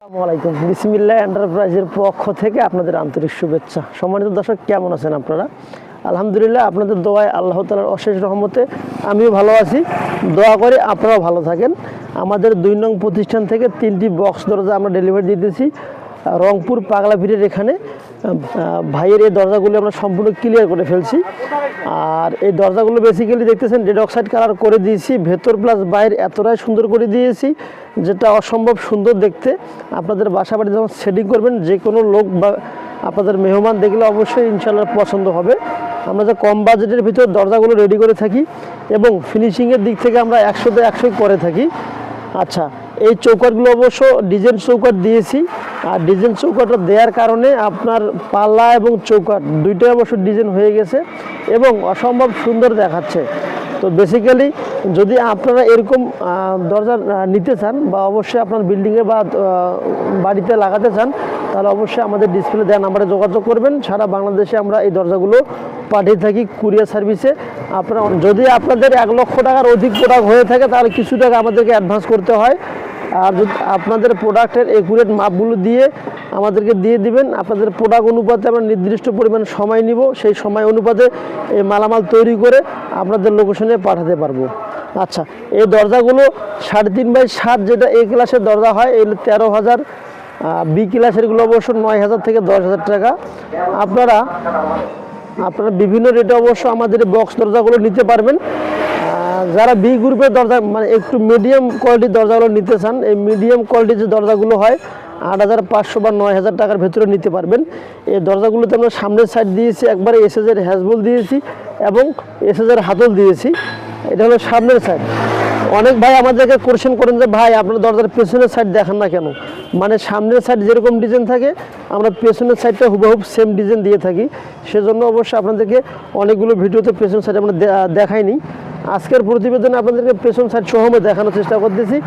আসসালামু আলাইকুম। বিসমিল্লাহ এন্টারপ্রাইজের পক্ষ থেকে আপনাদের আন্তরিক শুভেচ্ছা। সম্মানিত দর্শক, কেমন আছেন আপনারা? আলহামদুলিল্লাহ, আপনাদের দোয়ায় আল্লাহ তাআলার অশেষ রহমতে আমিও ভালো আছি। দোয়া করে আপনারাও ভালো থাকেন। আমাদের 2 নং প্রতিষ্ঠান থেকে 3টি বক্স দরজা আমরা ডেলিভারি দিতেছি রংপুর পাগলাপীরের এখানে। ভাইয়ের এই দরজাগুলো আমরা সম্পূর্ণ ক্লিয়ার করে ফেলছি। আর এই দরজাগুলো বেসিক্যালি দেখতেছেন রেড অক্সাইড কালার করে দিয়েছি, ভেতর প্লাস বাইরে এতটাই সুন্দর করে দিয়েছি যেটা অসম্ভব সুন্দর দেখতে। আপনাদের বাসা বাড়ি যখন সেটিং করবেন, যে কোনো লোক বা আপনাদের মেহমান দেখলে অবশ্যই ইনশাআল্লাহ পছন্দ হবে। আমরা যে কম বাজেটের ভিতর দরজাগুলো রেডি করে থাকি এবং ফিনিশিংয়ের দিক থেকে আমরা 100তে 100 করে থাকি। আচ্ছা, এই চৌকাটগুলো অবশ্য ডিজাইন চৌকাট দিয়েছি। আর ডিজাইন চৌকাটটা দেওয়ার কারণে আপনার পাল্লা এবং চৌকাট দুইটাই অবশ্য ডিজাইন হয়ে গেছে এবং অসম্ভব সুন্দর দেখাচ্ছে। তো বেসিক্যালি যদি আপনারা এরকম দরজা নিতে চান বা অবশ্যই আপনার বিল্ডিংয়ে বা বাড়িতে লাগাতে চান, তাহলে অবশ্যই আমাদের ডিসপ্লে দেওয়া নাম্বারে যোগাযোগ করবেন। সারা বাংলাদেশে আমরা এই দরজাগুলো পাঠিয়ে থাকি কুরিয়ার সার্ভিসে। আপনারা যদি আপনাদের 1 লক্ষ টাকার অধিক প্রোডাক্ট হয়ে থাকে তাহলে কিছু টাকা আমাদেরকে অ্যাডভান্স করতে হয়। আর যদি আপনাদের প্রোডাক্টের একুরেট মাপগুলো দিয়ে আমাদেরকে দিয়ে দিবেন, আপনাদের প্রোডাক্ট অনুপাতে আমরা নির্দিষ্ট পরিমাণ সময় নিব, সেই সময় অনুপাতে এই মালামাল তৈরি করে আপনাদের লোকেশনে পাঠাতে পারবো। আচ্ছা, এই দরজাগুলো 3.5 বাই 7 যেটা এ ক্লাসের দরজা হয়, এগুলো 13,000। বি ক্লাসেরগুলো অবশ্য 9,000 থেকে 10,000 টাকা। আপনারা বিভিন্ন রেটে অবশ্য আমাদের বক্স দরজাগুলো নিতে পারবেন। যারা বি গ্রুপের দরজা মানে একটু মিডিয়াম কোয়ালিটির দরজাগুলো নিতে চান, এই মিডিয়াম কোয়ালিটির যে দরজাগুলো হয় 8,500 বা 9,000 টাকার ভেতরে নিতে পারবেন। এই দরজাগুলোতে আমরা সামনের সাইড দিয়েছি একবারে এসএসের হ্যাজবল দিয়েছি এবং এসএসের হাতল দিয়েছি। এটা হলো সামনের সাইড। অনেক ভাই আমাদেরকে কোয়েশ্চেন করেন যে ভাই আপনার দরজার পেছনের সাইড দেখান না কেন? মানে সামনের সাইড যেরকম ডিজাইন থাকে আমরা পেছনের সাইডটা হুবহুব সেম ডিজাইন দিয়ে থাকি। সেজন্য অবশ্যই আপনাদেরকে অনেকগুলো ভিডিওতে পেছন সাইড আমরা দেখাইনি। আজকের প্রতিবেদনে আপনাদেরকে পেছন সাইড সহ দেখানোর চেষ্টা করতেছি।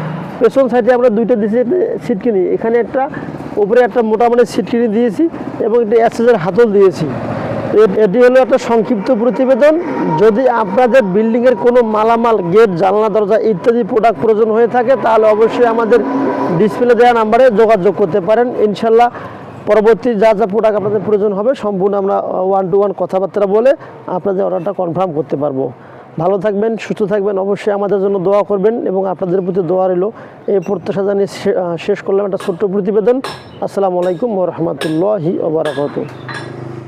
পেছন সাইডে আমরা 2টা দিয়েছি সিটকিনি, এখানে একটা উপরে একটা মোটামুটি সিটকিনি দিয়েছি এবং একটা এসএসের হাতল দিয়েছি। এটি হলো একটা সংক্ষিপ্ত প্রতিবেদন। যদি আপনাদের বিল্ডিংয়ের কোনো মালামাল, গেট, জানলা, দরজা ইত্যাদি প্রোডাক্ট প্রয়োজন হয়ে থাকে তাহলে অবশ্যই আমাদের ডিসপ্লে দেওয়া নাম্বারে যোগাযোগ করতে পারেন। ইনশাল্লাহ পরবর্তী যা যা প্রোডাক্ট আপনাদের প্রয়োজন হবে সম্পূর্ণ আমরা 1 to 1 কথাবার্তা বলে আপনাদের অর্ডারটা কনফার্ম করতে পারবো। ভালো থাকবেন, সুস্থ থাকবেন, অবশ্যই আমাদের জন্য দোয়া করবেন এবং আপনাদের প্রতি দোয়া রইল। এই প্রত্যাশা জানিয়ে শেষ করলাম একটা ছোট্ট প্রতিবেদন। আসসালামু আলাইকুম ওয়া রাহমাতুল্লাহি ওয়া বারাকাতুহু।